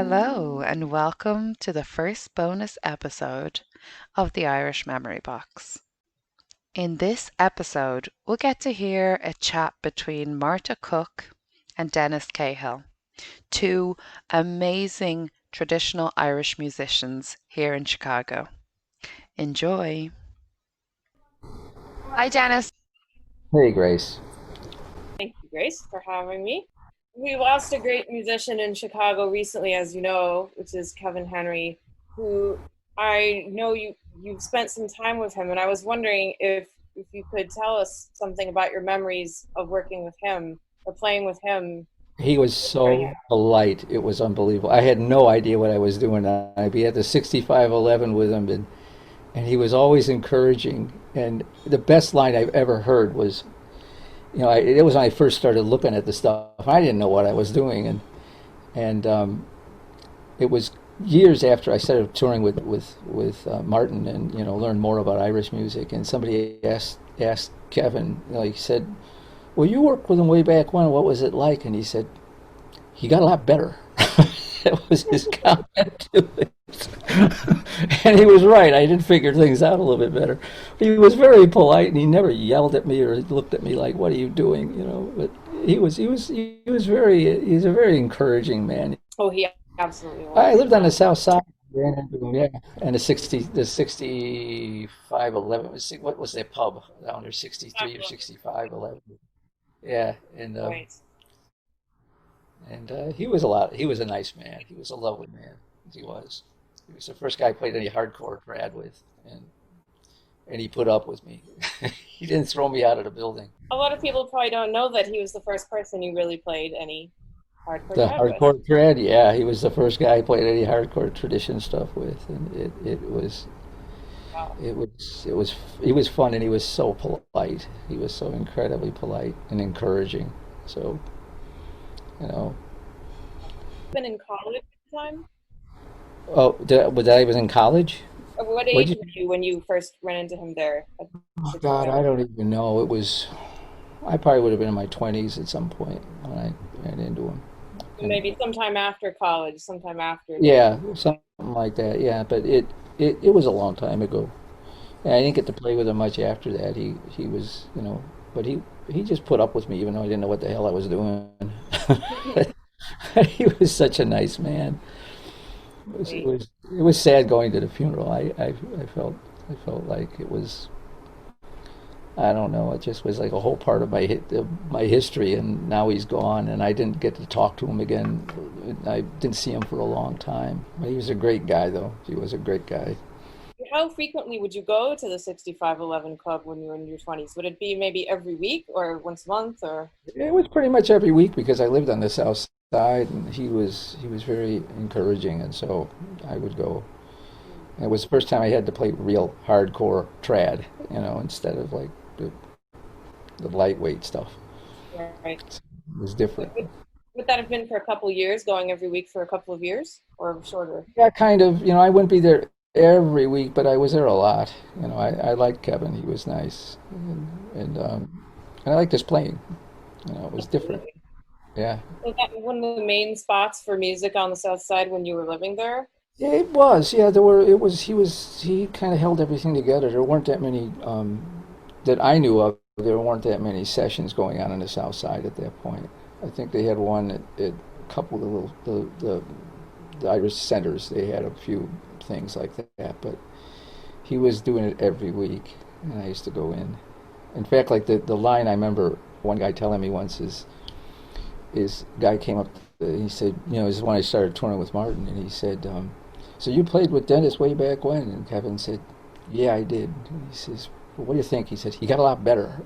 Hello, and welcome to the first bonus episode of the Irish Memory Box. In this episode, we'll get to hear a chat between Marta Cook and Dennis Cahill, two amazing traditional Irish musicians here in Chicago. Enjoy. Hi, Dennis. Hey, Grace. Thank you, Grace, for having me. We lost a great musician in Chicago recently, as you know, which is Kevin Henry, who I know you've spent some time with him, and I was wondering if you could tell us something about your memories of working with him or playing with him. He was so polite. It was unbelievable. I had no idea what I was doing. I'd be at the 6511 with him, and he was always encouraging. And the best line I've ever heard was, it was when I first started looking at the stuff. I didn't know what I was doing, and it was years after I started touring with Martin and learned more about Irish music. And somebody asked Kevin, he said, "Well, you worked with him way back when. What was it like?" And he said, "He got a lot better." That was his comment to it. And he was right. I did figure things out a little bit better. He was very polite, and he never yelled at me or looked at me like, "What are you doing?" But he's a very encouraging man. Oh, he absolutely I was. lived on the south side. Yeah, and the 6511 what was that pub down there, 63 or 6511? Yeah, Right. and he was a nice man. He was a lovely man. He was. He was the first guy I played any hardcore trad with, and he put up with me. He didn't throw me out of the building. A lot of people probably don't know that he was the first person you really played any hardcore The trad with. hardcore trad, yeah, he was the first guy I played any hardcore tradition stuff with, and Wow. he was fun, and he was so polite. He was so incredibly polite and encouraging. So, you know, Been in college at the time? was that I was in college? What What age did were you when you first ran into him there at Oh the God, touring? I don't even know. I probably would have been in my 20s at some point when I ran into him. And Maybe sometime after college, sometime after the. yeah, something like that. Yeah, but it was a long time ago. And I didn't get to play with him much after that. He was, but he just put up with me even though I didn't know what the hell I was doing. He was such a nice man. Wait. It was sad going to the funeral. I felt like it was, I don't know. It just was like a whole part of my history, and now he's gone, and I didn't get to talk to him again. I didn't see him for a long time. But he was a great guy, though. He was a great guy. How frequently would you go to the 6511 club when you were in your 20s? Would it be maybe every week or once a month or? It was pretty much every week because I lived on the south side, and he was very encouraging, and so I would go. And it was the first time I had to play real hardcore trad, instead of like the lightweight stuff. Right. It was different. Would that have been for a couple of years, going every week for a couple of years or shorter? Yeah, kind of. I wouldn't be there every week, but I was there a lot. I liked Kevin. He was nice, and I liked his playing. It was different. Absolutely. Yeah, Was that one of the main spots for music on the South Side when you were living there? yeah, it was. Yeah, there were. It was. He kind of held everything together. There weren't that many that I knew of. There weren't that many sessions going on the South Side at that point. I think they had one at a couple of the Irish centers. They had a few things like that, but he was doing it every week, and I used to go in. In fact, like the line I remember one guy telling me once is guy came up, he said, this is when I started touring with Martin, and he said, "So you played with Dennis way back when?" And Kevin said, "Yeah, I did." And he says, "Well, what do you think?" He said, "He got a lot better."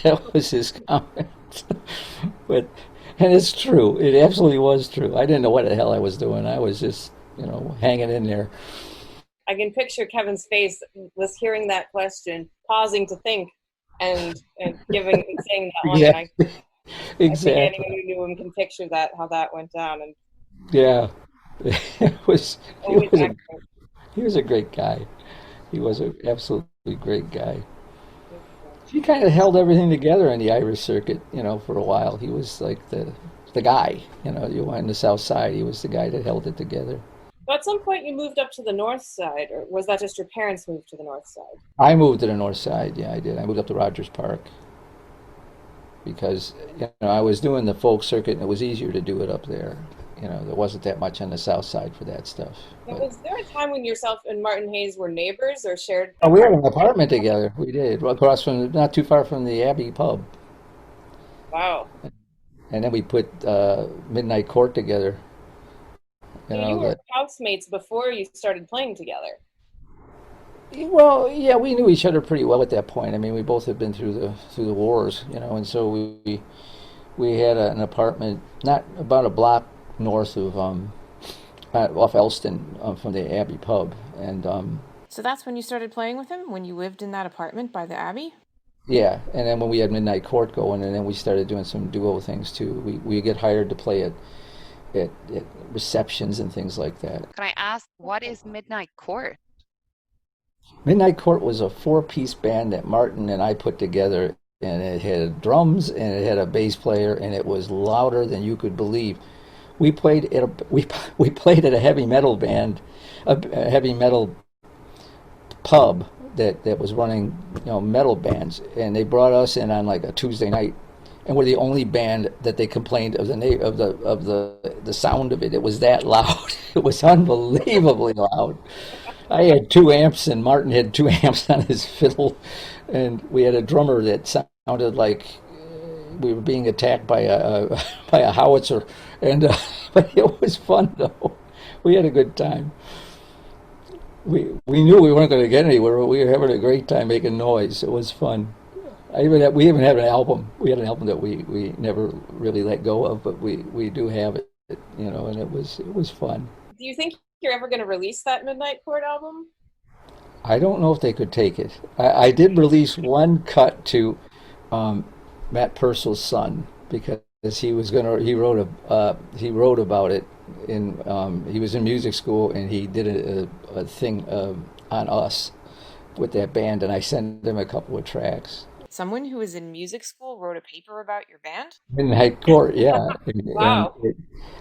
That was his comment. But and it's true. It absolutely was true. I didn't know what the hell I was doing. I was just, hanging in there. I can picture Kevin's face was hearing that question, pausing to think, and giving and saying that line. Yeah, I think anyone exactly. who knew him can picture that how that went down. And Yeah. It was he always was a accurate. he was a great guy. He was an absolutely great guy. He kind of held everything together in the Irish circuit, for a while. He was like the guy. You know, you went on the south side. He was the guy that held it together. But at some point, you moved up to the north side, or was that just your parents moved to the north side? I moved to the north side. Yeah, I did. I moved up to Rogers Park because I was doing the folk circuit, and it was easier to do it up there. You know, there wasn't that much on the south side for that stuff. Now, But was there a time when yourself and Martin Hayes were neighbors or shared oh, we had apartments? an apartment together. We did across from, not too far from the Abbey pub, Wow. and then we put Midnight Court together. You So you know were that. housemates before you started playing together. Well, yeah, we knew each other pretty well at that point. I mean, we both had been through the wars, and so we had an apartment not about a block north of off Elston from the Abbey pub, and So that's when you started playing with him? When you lived in that apartment by the Abbey? yeah, and then when we had Midnight Court going, and then we started doing some duo things too. We get hired to play at receptions and things like that. Can I ask, what is Midnight Court? Midnight Court was a four-piece band that Martin and I put together, and it had drums and it had a bass player, and it was louder than you could believe. We played at a heavy metal band, a heavy metal pub that was running metal bands, and they brought us in on like a Tuesday night, and we're the only band that they complained of the sound of it. It was that loud. It was unbelievably loud. I had 2 amps and Martin had 2 amps on his fiddle, and we had a drummer that sounded like we were being attacked by a by a howitzer, and but it was fun though. We had a good time. We knew we weren't going to get anywhere, but we were having a great time making noise. It was fun. We even had an album. We had an album that we never really let go of, but we do have it, and it was fun. Do you think you're ever going to release that Midnight Court album? I don't know if they could take it. I did release one cut to Matt Purcell's son because he wrote about it he was in music school, and he did a thing on us with that band, and I sent him a couple of tracks. Someone who was in music school wrote a paper about your band? Midnight Court, yeah. Wow.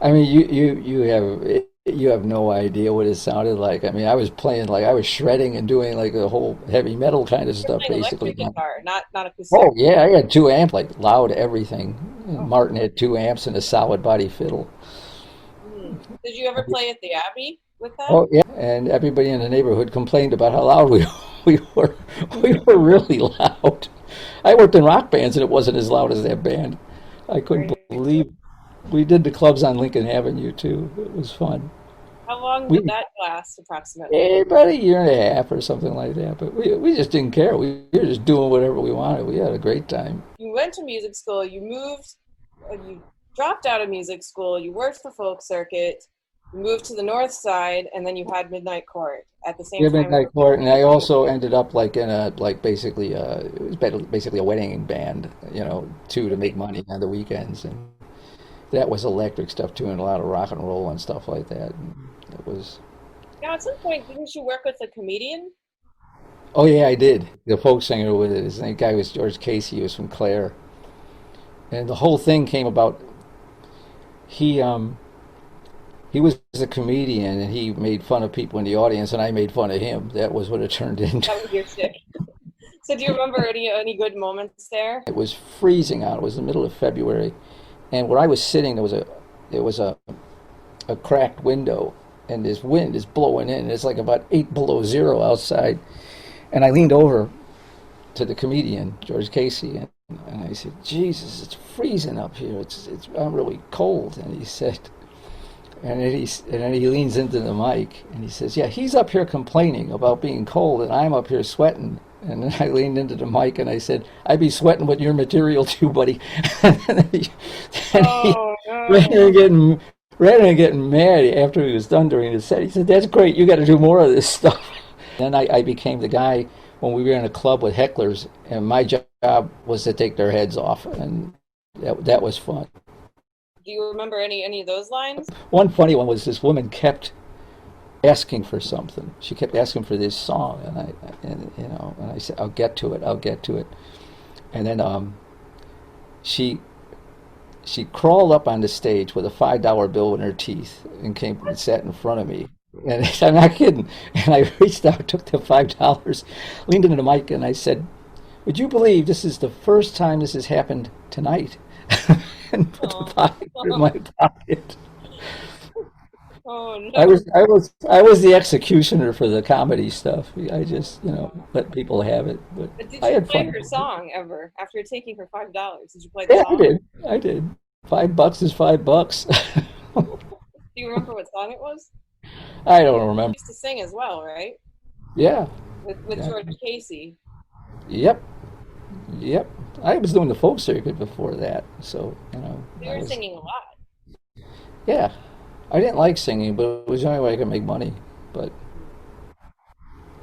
I mean, you have no idea what it sounded like. I mean, I was playing like I was shredding and doing like the whole heavy metal kind of You're stuff, playing basically. electric guitar, not acoustic. Oh yeah, I had 2 amps, like loud everything. And Martin had 2 amps and a solid body fiddle. Did you ever play at the Abbey with that? Oh yeah, and everybody in the neighborhood complained about how loud we were. We were really loud. I worked in rock bands, and it wasn't as loud as that band. I couldn't believe. We did the clubs on Lincoln Avenue too. It was fun. How long We did that last approximately? about a year and a half or something like that, but we just didn't care. We were just doing whatever we wanted. We had a great time. You went to music school, you moved, you dropped out of music school, you worked the folk circuit, you moved to the north side, and then you had Midnight Court at the same Yeah, time. Midnight Court, and I also ended up like in a like basically it was basically a wedding band, too, to make money on the weekends, and that was electric stuff too, and a lot of rock and roll and stuff like that. And it was. Now, at some point, didn't you work with a comedian? Oh yeah, I did. The folk singer with it. His name guy was George Casey. He was from Clare, and the whole thing came about. He was a comedian, and he made fun of people in the audience, and I made fun of him. That was what it turned into. That was your shtick. So, do you remember any good moments there? It was freezing out. It was the middle of February, and where I was sitting, there was a cracked window, and this wind is blowing in. It's like about 8 below 0 outside, and I leaned over to the comedian George Casey, and I said, "Jesus, it's freezing up here. I'm really cold." And he said, and then he leans into the mic and he says, "Yeah, he's up here complaining about being cold, and I'm up here sweating." And then I leaned into the mic and I said, "I'd be sweating with your material too, buddy." And then he Oh, rather no. than getting rather than getting mad after he was done during his set, he said, "That's great. You got to do more of this stuff." Then I became the guy when we were in a club with hecklers, and my job was to take their heads off, and that was fun. Do you remember any of those lines? One funny one was this woman kept asking for something. She kept asking for this song, and I said, "I'll get to it. I'll get to it." And then she she crawled up on the stage with a $5 bill in her teeth and came and sat in front of me. And I'm not kidding. And I reached out, took the $5, leaned into the mic, and I said, "Would you believe this is the first time this has happened tonight?" And put the Oh, $5 in my pocket. oh I no. was I was I was the executioner for the comedy stuff. I just, let people have it. But But did I you had play fun. her song ever after taking her $5? Did you play the Yeah, I song? did. I did. $5 is $5. Do you remember what song it was? I don't remember. You used to sing as well, right? Yeah. With Yeah. George Casey. Yep. Yep. I was doing the folk circuit before that, so They I were was. singing a lot. Yeah. I didn't like singing, but it was the only way I could make money. But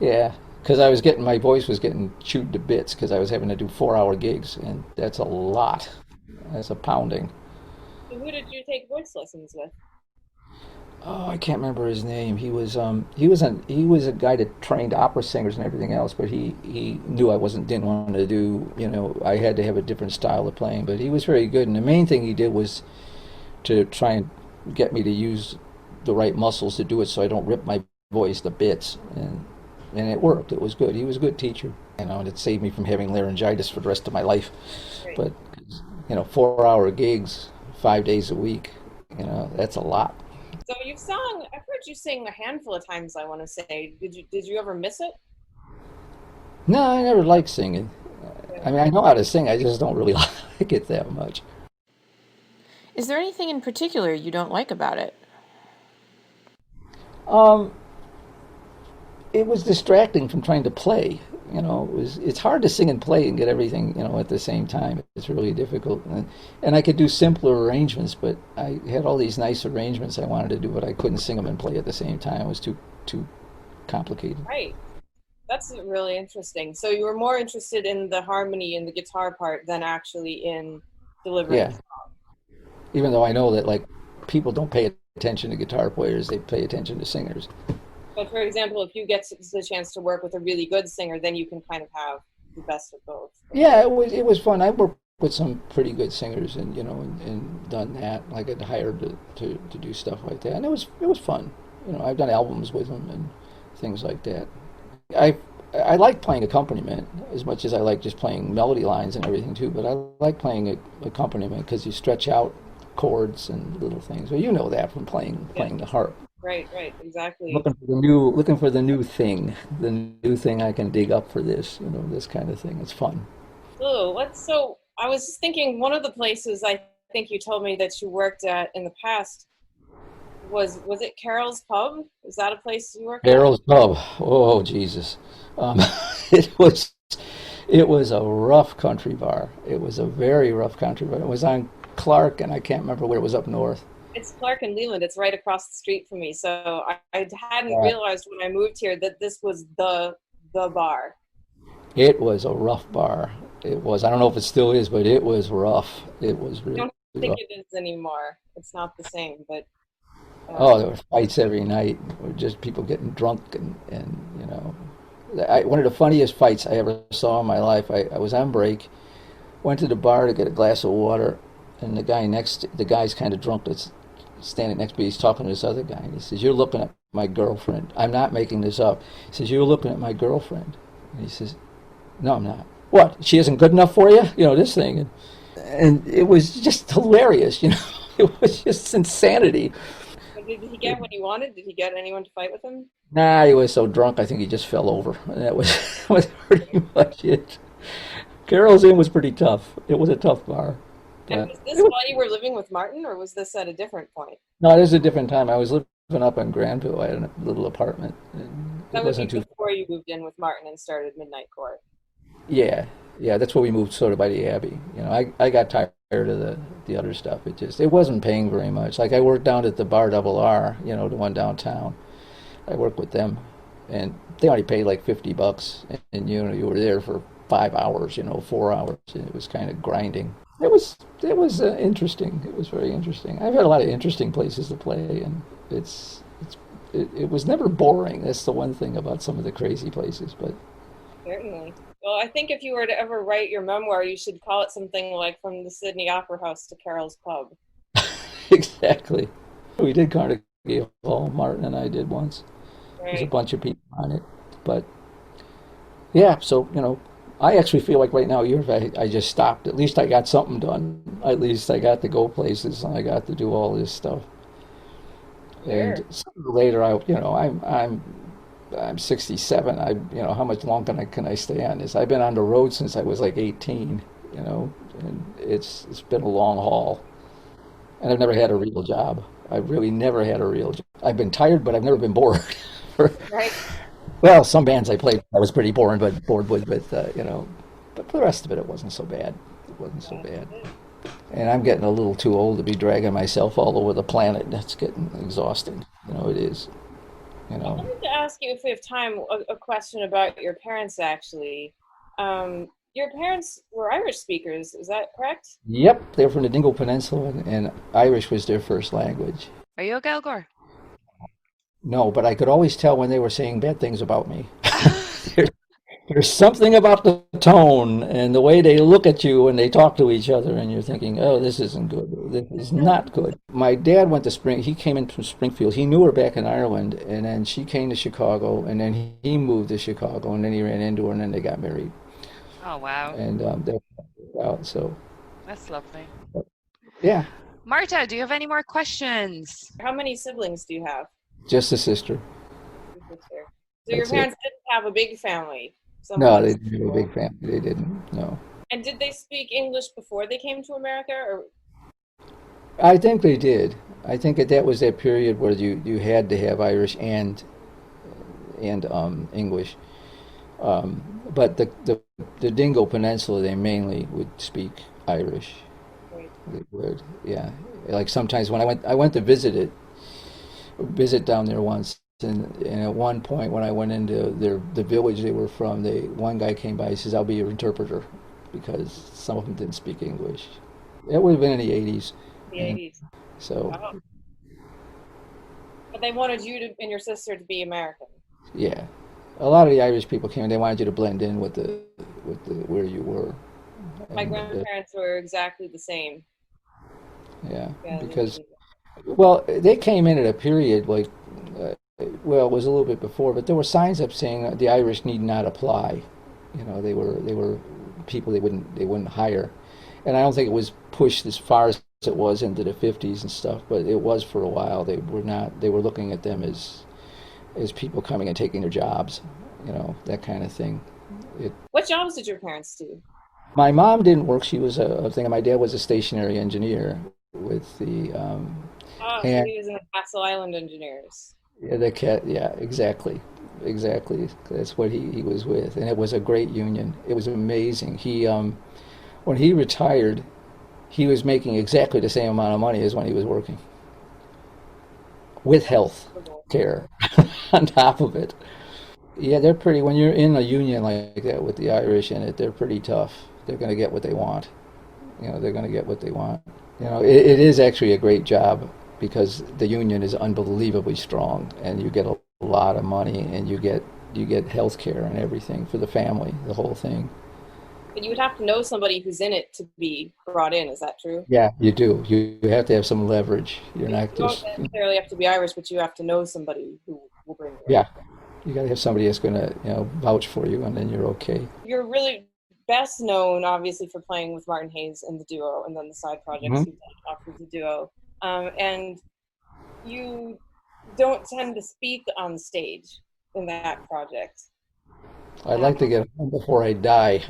yeah, because my voice was getting chewed to bits because I was having to do 4-hour gigs, and that's a lot. That's a pounding. So who did you take voice lessons with? Oh, I can't remember his name. He was a guy that trained opera singers and everything else, but he knew I wasn't didn't want to do, I had to have a different style of playing, but he was very good. And the main thing he did was to try and get me to use the right muscles to do it so I don't rip my voice to bits. And it worked. It was good. He was a good teacher, and it saved me from having laryngitis for the rest of my life. Great. But 4-hour gigs, 5 days a week, that's a lot. So you've sung. I've heard you sing a handful of times. I want to say. Did you ever miss it? No, I never liked singing. Yeah. I mean, I know how to sing. I just don't really like it that much. Is there anything in particular you don't like about it? Um, it was distracting from trying to play. It's hard to sing and play and get everything, at the same time. It's really difficult. And I could do simpler arrangements, but I had all these nice arrangements I wanted to do, but I couldn't sing them and play at the same time. It was too complicated. Right. That's really interesting. So you were more interested in the harmony and the guitar part than actually in delivering the Yeah, song. even though I know that like people don't pay attention to guitar players, they pay attention to singers. But for example, if you get the chance to work with a really good singer, then you can kind of have the best of both. Yeah, it was fun. I worked with some pretty good singers, and and done that. Like I'd hired to do stuff like that, and it was fun. I've done albums with them and things like that. I I like playing accompaniment as much as I like just playing melody lines and everything too. But I like playing accompaniment because you stretch out chords and little things. Well, you know that from Yeah, playing the harp. right, exactly. Looking for the new thing, the new thing I can dig up for this, this kind of thing. It's fun. So I was just thinking one of the places I think you told me that you worked at in the past was it Carol's Pub? Is that a place you worked at? Daryl's Pub. Oh Jesus, um, it was it was a rough country bar. It was a very rough country bar. It was on Clark, and I can't remember where it was up north. It's Clark and Leland. It's right across the street from me. So I hadn't Uh, realized when I moved here that this was the bar. it was a rough bar. It was. I don't know if it still is, but it was rough. It was I really don't think rough. it is anymore. It's not the same, but Oh, um, there were fights every night. Or just people getting drunk and one of the funniest fights I ever saw in my life. I was on break, went to the bar to get a glass of water, and the guy's kind of drunk that's standing next to me. He's talking to this other guy, and he says, "You're looking at my girlfriend." I'm not making this up. He says, "You're looking at my girlfriend," and he says, "No, I'm not." What? She isn't good enough for you? This thing, and it was just hilarious. It was just insanity. but did he get what he wanted? Did he get anyone to fight with him? Nah, he was so drunk, I think he just fell over. And that was was pretty much it. Carol's Inn was pretty tough. It was a tough bar, And but was this it was, while you were living with Martin, or was this at a different point? no, it was a different time. I was living up in Granville. I had a little apartment, and it That would be wasn't too. before you moved in with Martin and started Midnight Court. Yeah, yeah, that's where we moved, sort of by the Abbey. I got tired of the other stuff. It wasn't paying very much. Like I worked down at the Bar Double R, the one downtown. I worked with them, and they only paid like $50, and you were there for 5 hours, 4 hours. And it was kind of grinding. It was interesting. It was very interesting. I've had a lot of interesting places to play, and it was never boring. That's the one thing about some of the crazy places. But Certainly. Well, I think if you were to ever write your memoir, you should call it something like From the Sydney Opera House to Carol's Pub. Exactly. We did Carnegie Hall. Martin and I did once. There's a Right. bunch of people on it, but yeah. So I actually feel like right now, I just stopped. At least I got something done. At least I got to go places and I got to do all this stuff. And Sure. sooner or later, I'm 67. How much longer can I stay on this? I've been on the road since I was like 18. And it's been a long haul. And I've never had a real job. I've really never had a real job. I've been tired, but I've never been bored. Right. Well, some bands I played, I was pretty boring, but bored with, but for the rest of it, it wasn't so bad. It wasn't so That's bad. it. And I'm getting a little too old to be dragging myself all over the planet. That's getting exhausting. It is. You I know. wanted to ask you, if we have time, a question about your parents, actually. Your parents were Irish speakers, is that correct? Yep, they're from the Dingle Peninsula, and Irish was their first language. Are you okay, Elgor? No, but I could always tell when they were saying bad things about me. There- There's something about the tone and the way they look at you when they talk to each other, and you're thinking, "Oh, this isn't good. This is not good." My dad went to Spring. He came in from Springfield. He knew her back in Ireland, and then she came to Chicago, and then he moved to Chicago, and then he ran into her, and then they got married, Oh, wow. and that worked out. So, That's lovely. yeah, Marta, do you have any more questions? How many siblings do you have? just a sister. Your sister. So your That's it. parents didn't have a big family. No, Someone. they didn't have a big family. They didn't. No, And did they speak English before they came to America, or I think they did. I think that was that period where you had to have Irish and English. But the Dingle Peninsula, they mainly would speak Irish. wait, They would, yeah. Like sometimes when I went to visit down there once, and at one point when I went into the village they were from, one guy came by. He says, "I'll be your interpreter," because some of them didn't speak English. It would have been in the 80s, the and 80s? so Wow. But they wanted you to, and your sister to be American. yeah. A lot of the Irish people came. They wanted you to blend in with the where you were, My and grandparents were exactly the same. yeah, Yeah, because well, they came in at a period like, uh, well, it was a little bit before, but there were signs up saying that the Irish need not apply. They were people they wouldn't hire, and I don't think it was pushed as far as it was into the 50s and stuff, but it was for a while. They were not. They were looking at them as people coming and taking their jobs, that kind of thing. It, what jobs did your parents do? my mom didn't work. She was a thing. My dad was a stationary engineer with the Oh, so hand. he was in the Castle Island Engineers. Yeah, the cat. Yeah, exactly, exactly. That's what he was with, and it was a great union. It was amazing. When he retired, he was making exactly the same amount of money as when he was working, with health care on top of it. Yeah, they're pretty. When you're in a union like that with the Irish in it, they're pretty tough. They're going to get what they want. They're going to get what they want. It is actually a great job because the union is unbelievably strong, and you get a lot of money, and you get health care and everything for the family, the whole thing. But you would have to know somebody who's in it to be brought in. Is that true? Yeah, you do. You have to have some leverage. You're You not don't just necessarily have to be Irish, but you have to know somebody who will bring you in. yeah. You got to have somebody that's going to vouch for you, and then you're okay. You're really best known, obviously, for playing with Martin Hayes in the duo, and then the side projects Hmm. you've done off of the duo. And you don't tend to speak on stage in that project. I'd Um, like to get home before I die.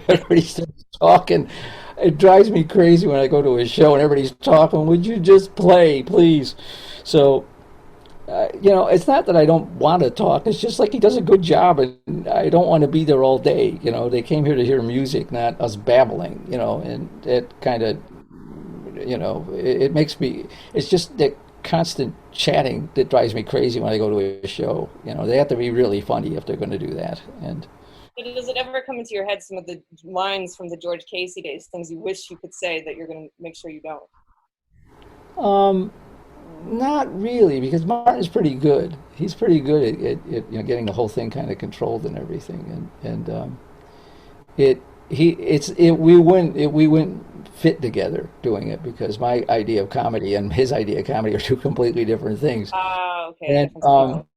Everybody starts talking. It drives me crazy when I go to a show and everybody's talking. Would you just play, please? So, it's not that I don't want to talk. It's just like he does a good job, and I don't want to be there all day. They came here to hear music, not us babbling. And it kind of, it makes me. It's just that constant chatting that drives me crazy when I go to a show. They have to be really funny if they're going to do that. And but does it ever come into your head some of the lines from the George Casey days, things you wish you could say that you're going to make sure you don't? um, not really, because Martin's pretty good. He's pretty good at getting the whole thing kind of controlled and everything. And it we wouldn't fit together doing it because my idea of comedy and his idea of comedy are two completely different things. Okay, And different style.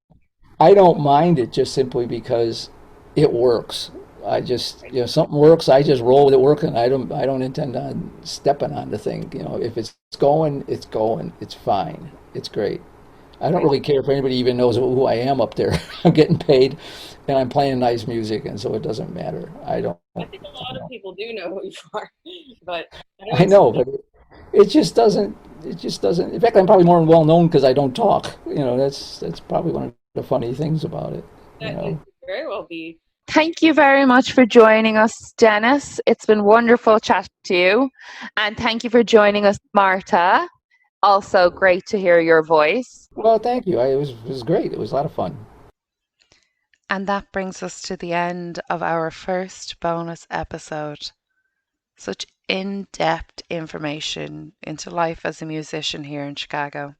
I don't mind it just simply because it works. I just, something works, I just roll with it working. I don't intend on stepping on the thing. If it's going, it's going. It's fine. It's great. I don't Right. really care if anybody even knows who I am up there. I'm getting paid and I'm playing nice music, and so it doesn't matter. I don't, I think a lot of people do know who you are, but I know I it's know, but it just doesn't, in fact, I'm probably more well known because I don't talk. That's probably one of the funny things about it, you that it know. could very well be. Thank you very much for joining us, Dennis. It's been wonderful chatting to you. And thank you for joining us, Marta. Also, great to hear your voice. Well, thank you. It was great. It was a lot of fun. And that brings us to the end of our first bonus episode. Such in depth information into life as a musician here in Chicago.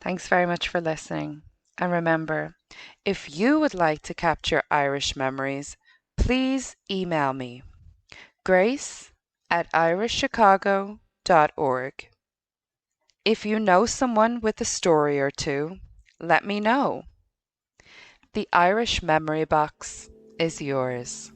Thanks very much for listening. And remember, if you would like to capture Irish memories, please email me, grace@irishchicago.org. If you know someone with a story or two, let me know. The Irish Memory Box is yours.